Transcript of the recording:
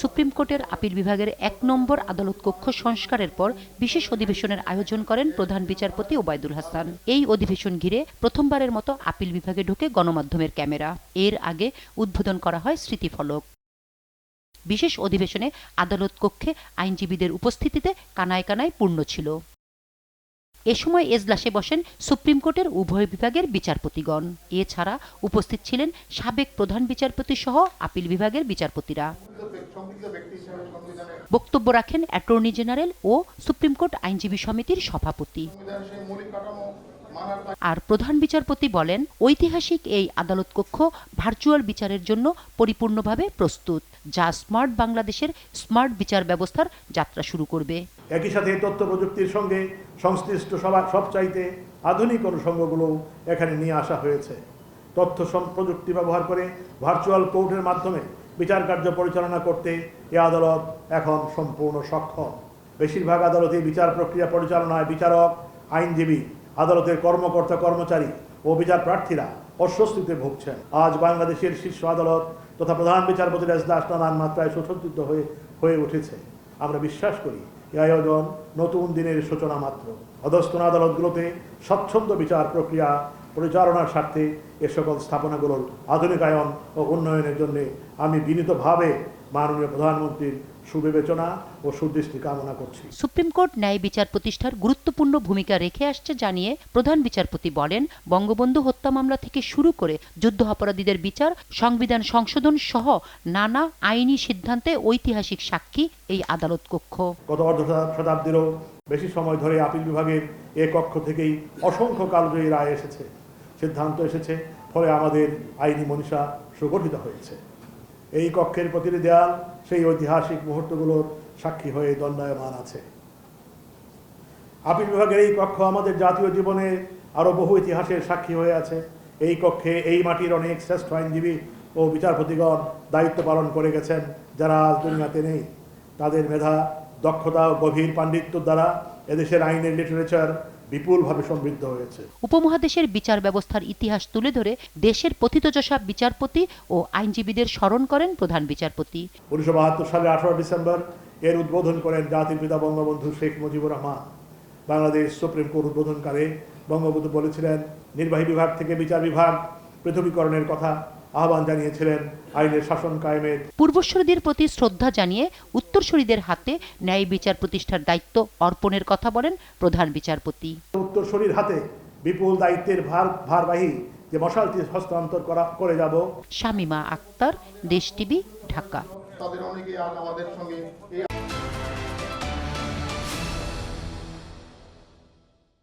Supreme কোর্টের appeal বিভাগের ১ নম্বর আদালত কক্ষ সংস্কারের পর বিশেষ অধিবেশনের আয়োজন করেন প্রধান বিচারপতি ওবায়দুল হাসান। এই অধিবেশন ঘিরে প্রথমবারের মতো আপিল বিভাগে ঢোকে গণমাধ্যমের ক্যামেরা। এর আগে উদ্বোধন করা হয় স্মৃতিফলক। বিশেষ অধিবেশনে আদালত কক্ষে আইনজীবীদের উপস্থিতিতে কানায় কানায় পূর্ণ ছিল। এ সময় এজলাসে বসেন সুপ্রিম কোর্টের উভয় বিভাগের বিচারপতিগণ। এছাড়া উপস্থিত ছিলেন সাবেক প্রধান বিচারপতি সহ আপিল বিভাগের বিচারপতিরা। বক্তব্য রাখেন অ্যাটর্নি জেনারেল ও সুপ্রিম কোর্ট আইনজীবী সমিতির সভাপতি। আর প্রধান বিচারপতি বলেন, ঐতিহাসিক এই আদালত কক্ষ ভার্চুয়াল বিচারের জন্য পরিপূর্ণভাবে প্রস্তুত, যা স্মার্ট বাংলাদেশের স্মার্ট বিচার ব্যবস্থার যাত্রা শুরু করবে। একই সাথে তথ্য প্রযুক্তির সঙ্গে সংশ্লিষ্ট সবচাইতে আধুনিক অনুষঙ্গগুলো এখানে নিয়ে আসা হয়েছে। তথ্য প্রযুক্তি ব্যবহার করে ভার্চুয়াল কোর্টের মাধ্যমে বিচার কার্য পরিচালনা করতে এ আদালত এখন সম্পূর্ণ সক্ষম। বেশিরভাগ আদালতে বিচার প্রক্রিয়া পরিচালনায় বিচারক, আইনজীবী, আদালতের কর্মকর্তা কর্মচারী ও বিচার প্রার্থীরা অস্বস্তিতে ভুগছেন। আজ বাংলাদেশের শীর্ষ আদালত তথা প্রধান বিচারপতির এজলাস নানান মাত্রায় সুসজ্জিত হয়ে উঠেছে। আমরা বিশ্বাস করি এই আয়োজন নতুন দিনের সূচনা মাত্র। অধস্তন আদালতগুলোতে স্বচ্ছন্দ বিচার প্রক্রিয়া পরিচালনার স্বার্থে এ সকল স্থাপনাগুলোর আধুনিকায়ন ও উন্নয়নের জন্য আমি বিনীতভাবে মাননীয় প্রধানমন্ত্রীর সুবিবেচনা ও সুদৃষ্টি কামনা করছি। সুপ্রিম কোর্ট ন্যায় বিচার প্রতিষ্ঠার গুরুত্বপূর্ণ ভূমিকা রেখে আসছে জানিয়ে প্রধান বিচারপতি বলেন, বঙ্গবন্ধু হত্যা মামলা থেকে শুরু করে যুদ্ধ অপরাধীদের বিচার, সংবিধান সংশোধন সহ নানা আইনি সিদ্ধান্তে ঐতিহাসিক সাক্ষী এই আদালত কক্ষ। গত অর্ধ শতাব্দীরও বেশি সময় ধরে আপিল বিভাগের এ কক্ষ থেকেই অসংখ্য কালজয়ী রায় এসেছে, সিদ্ধান্ত এসেছে, ফলে আমাদের আইনি মনীষা সুগঠিত হয়েছে। এই কক্ষের প্রতিটি দেয়াল সেই ঐতিহাসিক মুহূর্তগুলোর সাক্ষী হয়ে দণ্ডায়মান আছে। আপিল বিভাগের এই কক্ষ আমাদের জাতীয় জীবনে আরও বহু ইতিহাসের সাক্ষী হয়ে আছে। এই কক্ষে এই মাটির অনেক শ্রেষ্ঠ আইনজীবী ও বিচারপতিগণ দায়িত্ব পালন করে গেছেন, যারা আজ দুনিয়াতে নেই। তাদের মেধা, দক্ষতা ও গভীর পাণ্ডিত্য দ্বারা এদেশের আইনের লিটারেচার বিপুলভাবে সমৃদ্ধ হয়েছে। উপমহাদেশের বিচার ব্যবস্থার ইতিহাস তুলে ধরে দেশের পথিতযশা বিচারপতি ও আইনজীবীদের স্মরণ করেন প্রধান বিচারপতি। 1972 সালে 18 ডিসেম্বর এর উদ্বোধন করেন জাতির পিতা বঙ্গবন্ধু শেখ মুজিবুর রহমান। বাংলাদেশ সুপ্রিম কোর্ট উদ্বোধনকালে বঙ্গবন্ধু বলেছিলেন, নির্বাহী বিভাগ থেকে বিচার বিভাগ পৃথকীকরণের কথা আহ্বান জানিয়েছিলেন আইনের শাসন কায়েমের। পূর্বসূরিদের প্রতি শ্রদ্ধা জানিয়ে উত্তরসূরিদের হাতে ন্যায় বিচার প্রতিষ্ঠার দায়িত্ব অর্পণের কথা বলেন প্রধান বিচারপতি। উত্তরসূরির হাতে বিপুল দায়িত্বের ভারবাহী যে মশালটি হস্তান্তর করে যাব। শামিমা আক্তার, দেশ টিভি, ঢাকা। তাদের অনেকেই আজ আমাদের সঙ্গে